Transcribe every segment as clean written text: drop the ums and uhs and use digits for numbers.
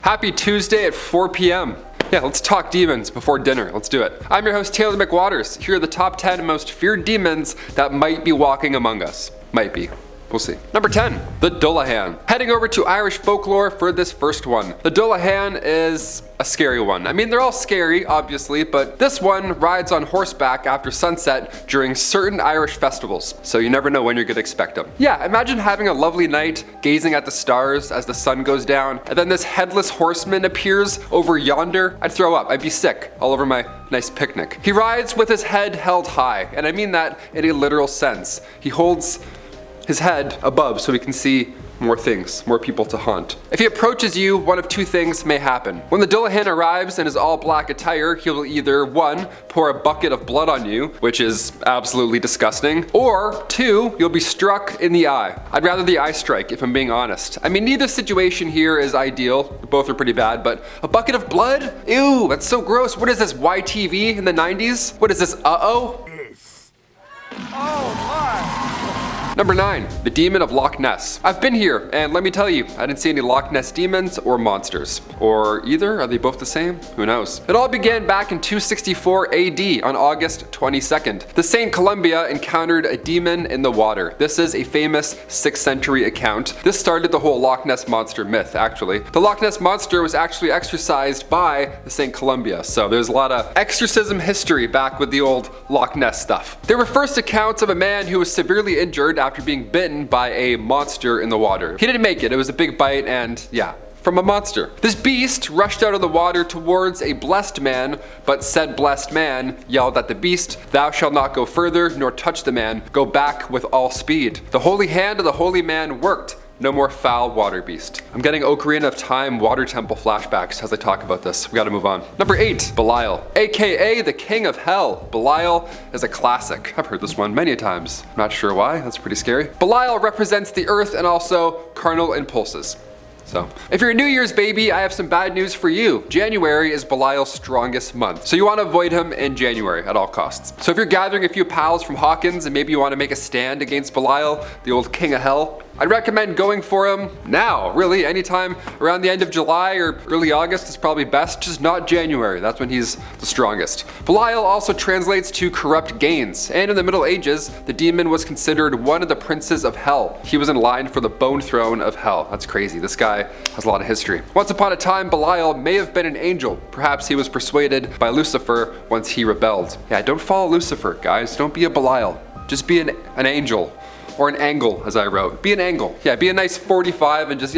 Happy Tuesday at 4 p.m. Yeah, let's talk demons before dinner. Let's do it. I'm your host, Taylor McWaters. Here are the top 10 most feared demons that might be walking among us. Might be. We'll see. Number 10, the Dullahan. Heading over to Irish folklore for this first one. The Dullahan is a scary one. I mean, they're all scary, obviously, but this one rides on horseback after sunset during certain Irish festivals, so you never know when you're gonna expect them. Yeah, imagine having a lovely night, gazing at the stars as the sun goes down, and then this headless horseman appears over yonder. I'd throw up. I'd be sick all over my nice picnic. He rides with his head held high, and I mean that in a literal sense. He holds his head above so he can see more things, more people to haunt. If he approaches you, one of two things may happen. When the Dullahan arrives in his all black attire, he will either 1, pour a bucket of blood on you, which is absolutely disgusting, or 2, you'll be struck in the eye. I'd rather the eye strike, if I'm being honest. I mean, neither situation here is ideal. Both are pretty bad, but a bucket of blood? Ew, that's so gross. What is this, YTV in the 90s? What is this, uh-oh? Oh my. Number 9, the demon of Loch Ness. I've been here, and let me tell you, I didn't see any Loch Ness demons or monsters. Or either? Are they both the same? Who knows? It all began back in 264 AD on August 22nd. The St. Columbia encountered a demon in the water. This is a famous 6th century account. This started the whole Loch Ness monster myth, actually. The Loch Ness monster was actually exorcised by the St. Columbia, so there's a lot of exorcism history back with the old Loch Ness stuff. There were first accounts of a man who was severely injured after being bitten by a monster in the water. He didn't make it. It was a big bite and yeah, from a monster. This beast rushed out of the water towards a blessed man, but said blessed man yelled at the beast, "Thou shalt not go further, nor touch the man. Go back with all speed." The holy hand of the holy man worked. No more foul water beast. I'm getting Ocarina of Time water temple flashbacks as I talk about this. We gotta move on. Number 8, Belial, aka the king of hell. Belial is a classic. I've heard this one many times. Not sure why, that's pretty scary. Belial represents the earth and also carnal impulses. So, if you're a New Year's baby, I have some bad news for you. January is Belial's strongest month, so you want to avoid him in January at all costs. So if you're gathering a few pals from Hawkins and maybe you want to make a stand against Belial, the old king of hell, I'd recommend going for him now, really, anytime around the end of July or early August is probably best, just not January, that's when he's the strongest. Belial also translates to corrupt gains, and in the Middle Ages, the demon was considered one of the princes of hell. He was in line for the bone throne of hell. That's crazy, this guy has a lot of history. Once upon a time, Belial may have been an angel. Perhaps he was persuaded by Lucifer once he rebelled. Yeah, don't follow Lucifer, guys, don't be a Belial. Just be an angel. Or an angle, as I wrote. Be an angle. Yeah, be a nice 45 and just,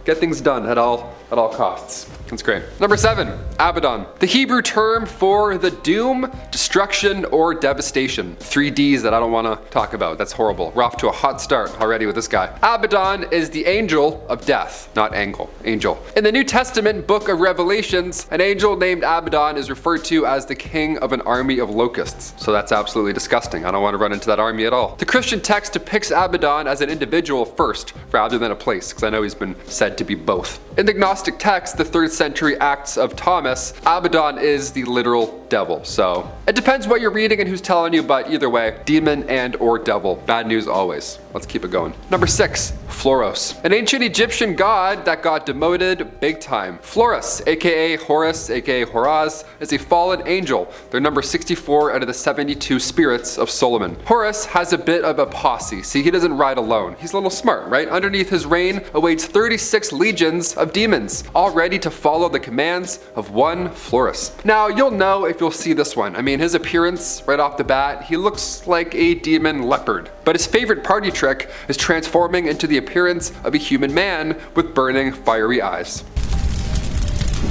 get things done at all costs. That's great. Number 7, Abaddon. The Hebrew term for the doom, destruction, or devastation. 3 Ds that I don't want to talk about. That's horrible. We're off to a hot start already with this guy. Abaddon is the angel of death, not angle, angel. In the New Testament book of Revelations, an angel named Abaddon is referred to as the king of an army of locusts. So that's absolutely disgusting. I don't want to run into that army at all. The Christian text depicts Abaddon as an individual first, rather than a place, because I know he's been said to be both. In the Gnostic text, the 3rd century Acts of Thomas, Abaddon is the literal devil. So it depends what you're reading and who's telling you, but either way, demon and or devil. Bad news always. Let's keep it going. Number 6, Flauros. An ancient Egyptian god that got demoted big time. Flauros, aka Horus, aka Horaz, is a fallen angel. They're number 64 out of the 72 spirits of Solomon. Horus has a bit of a posse. See, he doesn't ride alone. He's a little smart, right? Underneath his reign awaits 36 legions of demons, all ready to follow the commands of one Flauros. Now, you'll know if you'll see this one. I mean, his appearance right off the bat, he looks like a demon leopard. But his favorite party trick is transforming into the appearance of a human man with burning, fiery eyes.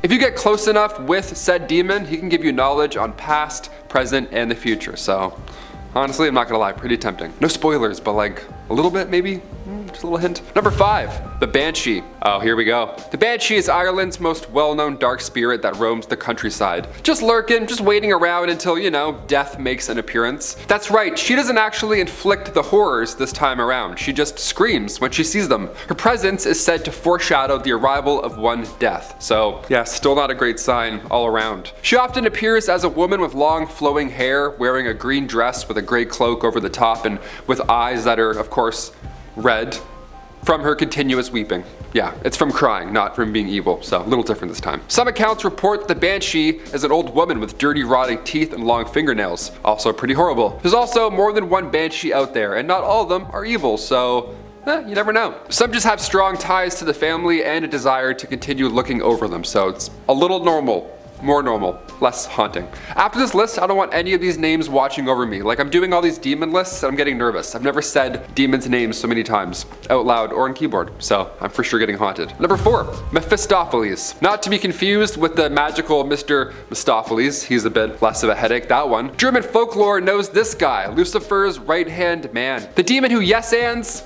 If you get close enough with said demon, he can give you knowledge on past, present, and the future. So, honestly, I'm not gonna lie, pretty tempting. No spoilers, but like a little bit maybe? Just a little hint. Number 5, the Banshee. Oh, here we go. The Banshee is Ireland's most well-known dark spirit that roams the countryside. Just lurking, just waiting around until, death makes an appearance. That's right, she doesn't actually inflict the horrors this time around. She just screams when she sees them. Her presence is said to foreshadow the arrival of one death. So, yeah, still not a great sign all around. She often appears as a woman with long flowing hair, wearing a green dress with a gray cloak over the top and with eyes that are, of course, red. from her continuous weeping. Yeah, it's from crying, not from being evil, so a little different this time. Some accounts report the Banshee is an old woman with dirty, rotting teeth and long fingernails. Also pretty horrible. There's also more than one Banshee out there, and not all of them are evil, so you never know. Some just have strong ties to the family and a desire to continue looking over them, so it's a little normal. More normal, less haunting. After this list, I don't want any of these names watching over me. Like, I'm doing all these demon lists and I'm getting nervous. I've never said demons' names so many times, out loud or on keyboard, so I'm for sure getting haunted. Number 4, Mephistopheles. Not to be confused with the magical Mr. Mephistopheles. He's a bit less of a headache, that one. German folklore knows this guy, Lucifer's right-hand man. The demon who yes-ands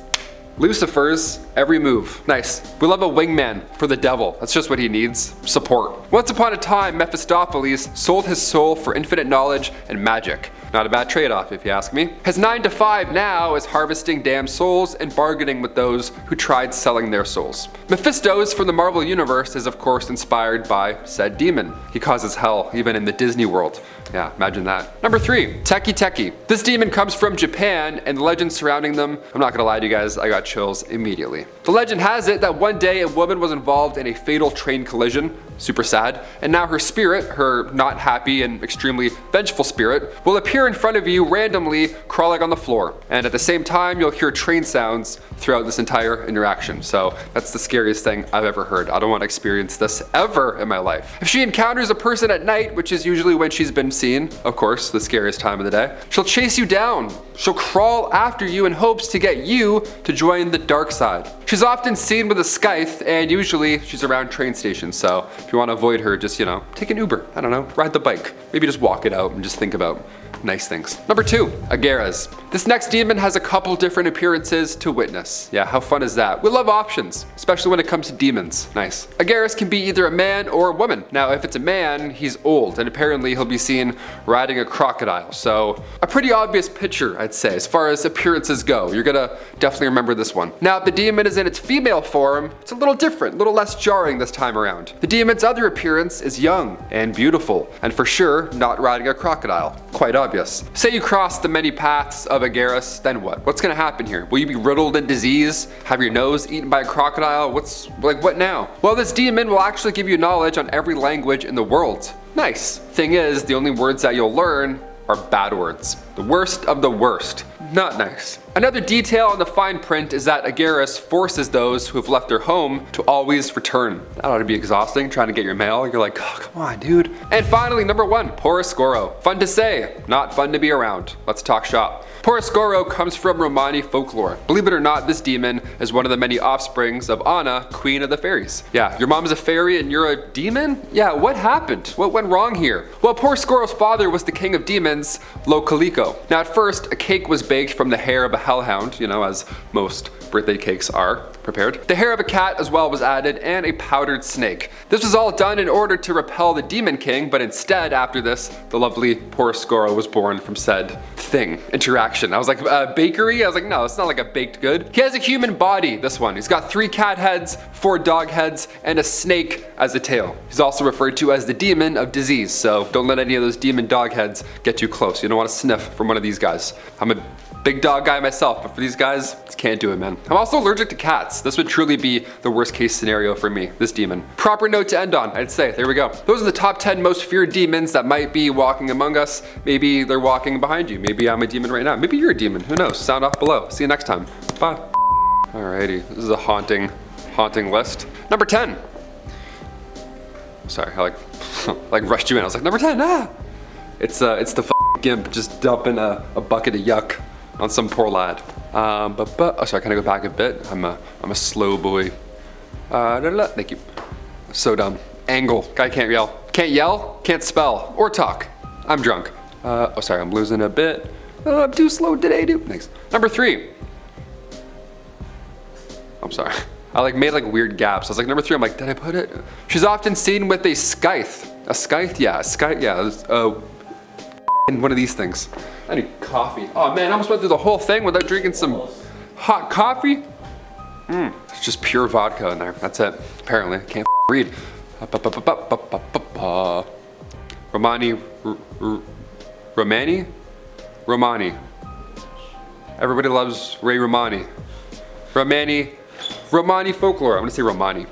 Lucifer's every move. Nice. We love a wingman for the devil. That's just what he needs. Support. Once upon a time, Mephistopheles sold his soul for infinite knowledge and magic. Not a bad trade-off, if you ask me. His 9 to 5 now is harvesting damned souls and bargaining with those who tried selling their souls. Mephistos from the Marvel Universe is of course inspired by said demon. He causes hell even in the Disney world. Yeah, imagine that. Number 3, Teke Teke. This demon comes from Japan, and the legends surrounding them, I'm not gonna lie to you guys, I got chills immediately. The legend has it that one day a woman was involved in a fatal train collision, super sad, and now her spirit, her not happy and extremely vengeful spirit, will appear in front of you randomly crawling on the floor. And at the same time, you'll hear train sounds throughout this entire interaction. So that's the scariest thing I've ever heard. I don't want to experience this ever in my life. If she encounters a person at night, which is usually when she's been seen, of course, the scariest time of the day, she'll chase you down. She'll crawl after you in hopes to get you to join the dark side. She's often seen with a scythe, and usually she's around train stations, so if you want to avoid her, just, take an Uber. I don't know, ride the bike. Maybe just walk it out and just think about nice things. Number 2, Agares. This next demon has a couple different appearances to witness. Yeah, how fun is that? We love options, especially when it comes to demons. Nice. Agares can be either a man or a woman. Now, if it's a man, he's old, and apparently he'll be seen riding a crocodile. So, a pretty obvious picture, I'd say, as far as appearances go. You're gonna definitely remember this one. Now, if the demon is in its female form, it's a little different, a little less jarring this time around. The demon's other appearance is young and beautiful, and for sure, not riding a crocodile. Quite obvious. Say you cross the many paths of Agares, then what? What's gonna happen here? Will you be riddled in disease? Have your nose eaten by a crocodile? What now? Well, this demon will actually give you knowledge on every language in the world. Nice. Thing is, the only words that you'll learn are bad words. The worst of the worst. Not nice. Another detail on the fine print is that Agares forces those who have left their home to always return. That ought to be exhausting, trying to get your mail. You're like, oh, come on, dude. And finally, number 1, Poreskoro. Fun to say, not fun to be around. Let's talk shop. Poreskoro comes from Romani folklore. Believe it or not, this demon is one of the many offsprings of Anna, queen of the fairies. Yeah, your mom's a fairy and you're a demon? Yeah, what happened? What went wrong here? Well, Poreskoro's father was the king of demons, Loch. Now at first, a cake was baked from the hair of a hellhound, as most birthday cakes are prepared. The hair of a cat as well was added, and a powdered snake. This was all done in order to repel the demon king, but instead, after this, the lovely Poreskoro was born from said interaction. I was like, bakery? I was like, no, it's not like a baked good. He has a human body, this one. He's got 3 cat heads, 4 dog heads, and a snake as a tail. He's also referred to as the demon of disease, so don't let any of those demon dog heads get too close. You don't want to sniff from one of these guys. I'm a big dog guy myself, but for these guys, just can't do it, man. I'm also allergic to cats. This would truly be the worst case scenario for me, this demon. Proper note to end on, I'd say. There we go. Those are the top 10 most feared demons that might be walking among us. Maybe they're walking behind you. Maybe I'm a demon right now. Maybe you're a demon. Who knows? Sound off below. See you next time. Bye. Alrighty, this is a haunting list. Number 10. Sorry, I like rushed you in. I was like, number 10, It's the gimp just dumping a bucket of yuck on some poor lad. Oh, sorry, can I go back a bit? I'm a slow boy. Thank you. So dumb. Angle. Guy can't yell. Can't yell, can't spell, or talk. I'm drunk. Oh, sorry, I'm losing a bit. I'm too slow today, dude. Thanks. Number 3. I'm sorry. I made weird gaps. I was like, number 3, I'm like, did I put it? She's often seen with a scythe. A scythe? Yeah, a scythe, yeah. And one of these things. I need coffee. Oh man, I almost went through the whole thing without drinking some hot coffee. It's just pure vodka in there. That's it. Apparently, can't read. Romani. Everybody loves Ray Romani. Romani Romani folklore. I'm gonna say Romani.